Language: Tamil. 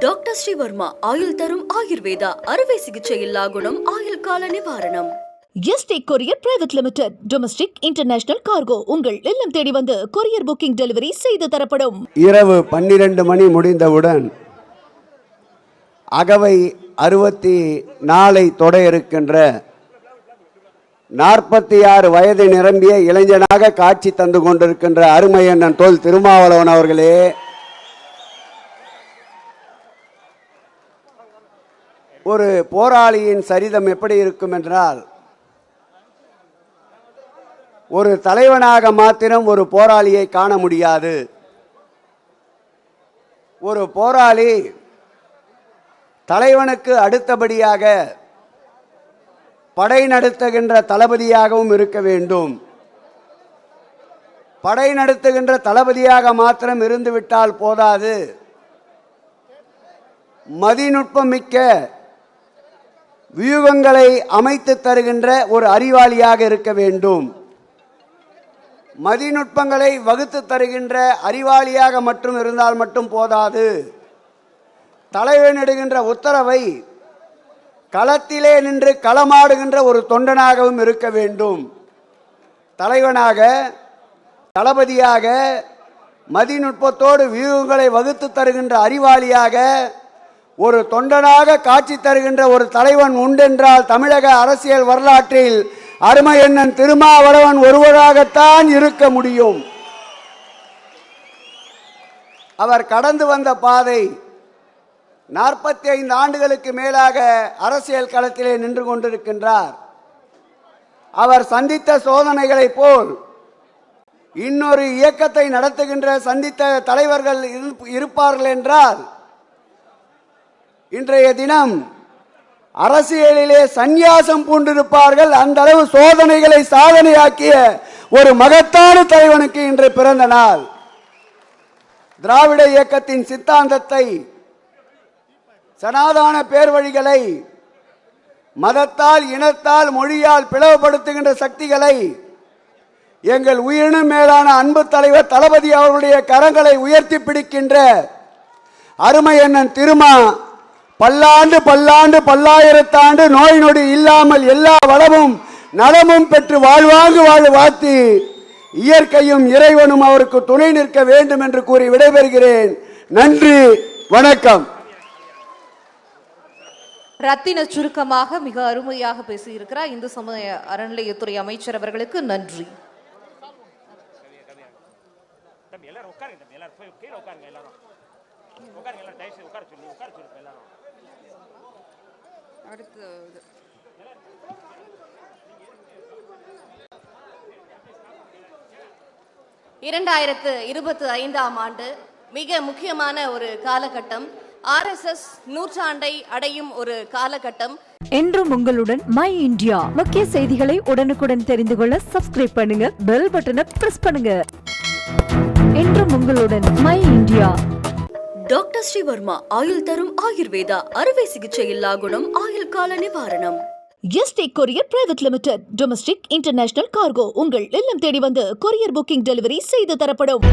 டாக்டர் ஸ்ரீவர்மா ஆயுள் தரும் ஆயுர்வேதா அறுவை சிகிச்சையில்லா குணம் ஆயுள் கால நிவாரணம். Yesterday courier private limited domestic international cargo உங்கள் இல்லம் தேடி வந்து கொரியர் புக்கிங் டெலிவரி செய்து தரப்படும். இரவு 12 மணி முடிந்தவுடன் அகவை 64 தொட இருக்கின்ற 46 வயது நிரம்பிய இளைஞனாக காட்சி தந்து கொண்டிருக்கின்ற அருமையண்ணன் தொல் திருமாவளவன் அவர்களே, ஒரு போராளியின் சரிதம் எப்படி இருக்கும் என்றால், ஒரு தலைவனாக மாத்திரம் ஒரு போராளியை காண முடியாது. ஒரு போராளி தலைவனுக்கு அடுத்தபடியாக படை நடத்துகின்ற தளபதியாகவும் இருக்க வேண்டும். படை நடத்துகின்ற தளபதியாக மாத்திரம் இருந்துவிட்டால் போதாது, மதிநுட்பம் மிக்க வியூகங்களை அமைத்து தருகின்ற ஒரு அறிவாளியாக இருக்க வேண்டும். மதிநுட்பங்களை வகுத்து தருகின்ற அறிவாளியாக மட்டும் இருந்தால் மட்டும் போதாது, தலைவன் இடுகின்ற உத்தரவை களத்திலே நின்று களமாடுகின்ற ஒரு தொண்டனாகவும் இருக்க வேண்டும். தலைவனாக, தளபதியாக, மதிநுட்பத்தோடு வியூகங்களை வகுத்து தருகின்ற அறிவாளியாக, ஒரு தொண்டனாக காட்சி தருகின்ற ஒரு தலைவன் உண்டென்றால் தமிழக அரசியல் வரலாற்றில் அருமையண்ணன் திருமாவளவன் ஒருவராகத்தான் இருக்க முடியும். அவர் கடந்து வந்த பாதை 45 ஆண்டுகளுக்கு மேலாக அரசியல் களத்திலே நின்று கொண்டிருக்கின்றார். அவர் சந்தித்த சோதனைகளைப் போல் இன்னொரு இயக்கத்தை நடத்துகின்ற சந்தித்த தலைவர்கள் இருப்பார்கள் என்றால், இன்றைய தினம் அரசியலிலே சந்நியாசம் பூண்டிருப்பார்கள். அந்த அளவு சோதனைகளை சாதனையாக்கிய ஒரு மகத்தான தலைவனுக்கு இன்று பிறந்த நாள். திராவிட இயக்கத்தின் சித்தாந்தத்தை, சனாதன பேர்வழிகளை, மதத்தால், இனத்தால், மொழியால் பிளவுபடுத்துகின்ற சக்திகளை எங்கள் உயிரினும் மேலான அன்பு தலைவர் தளபதி அவர்களுடைய கரங்களை உயர்த்தி பிடிக்கின்ற அருமையண்ணன் திருமா பல்லாண்டு பல்லாண்டு பல்லாயிரத்தாண்டு நோய் நொடி இல்லாமல் எல்லா வளமும் நலமும் பெற்று வாழ்வாங்கு வாழ்த்தி இயற்கையும் இறைவனும் அவருக்கு துணை நிற்க வேண்டும் என்று கூறி விடைபெறுகிறேன். நன்றி, வணக்கம். ரத்தின சுருக்கமாக மிக அருமையாக பேசியிருக்கிறார் இந்து சமய அறநிலையத்துறை அமைச்சர் அவர்களுக்கு நன்றி. அடுத்து 2025ஆம் ஆண்டு மிக முக்கியமான ஒரு காலகட்டம். RSS நூற்றாண்டை அடையும் ஒரு காலகட்டம். என்றும் உங்களுடன் மை இந்தியா. முக்கிய செய்திகளை உடனுக்குடன் தெரிந்து கொள்ள சப்ஸ்கிரைப் பண்ணுங்க, பெல் பட்டனை பிரஸ் பண்ணுங்க. என்றும் உங்களுடன் மை இந்தியா. டாக்டர் ஸ்ரீவர்மா ஆயுள் தரும் ஆயுர்வேதா அறுவை சிகிச்சையில்லா குணம் ஆயுள் கால நிவாரணம். Yesterday courier private limited domestic international cargo உங்கள் இல்லம் தேடி வந்து கொரியர் புக்கிங் டெலிவரி செய்து தரப்படும்.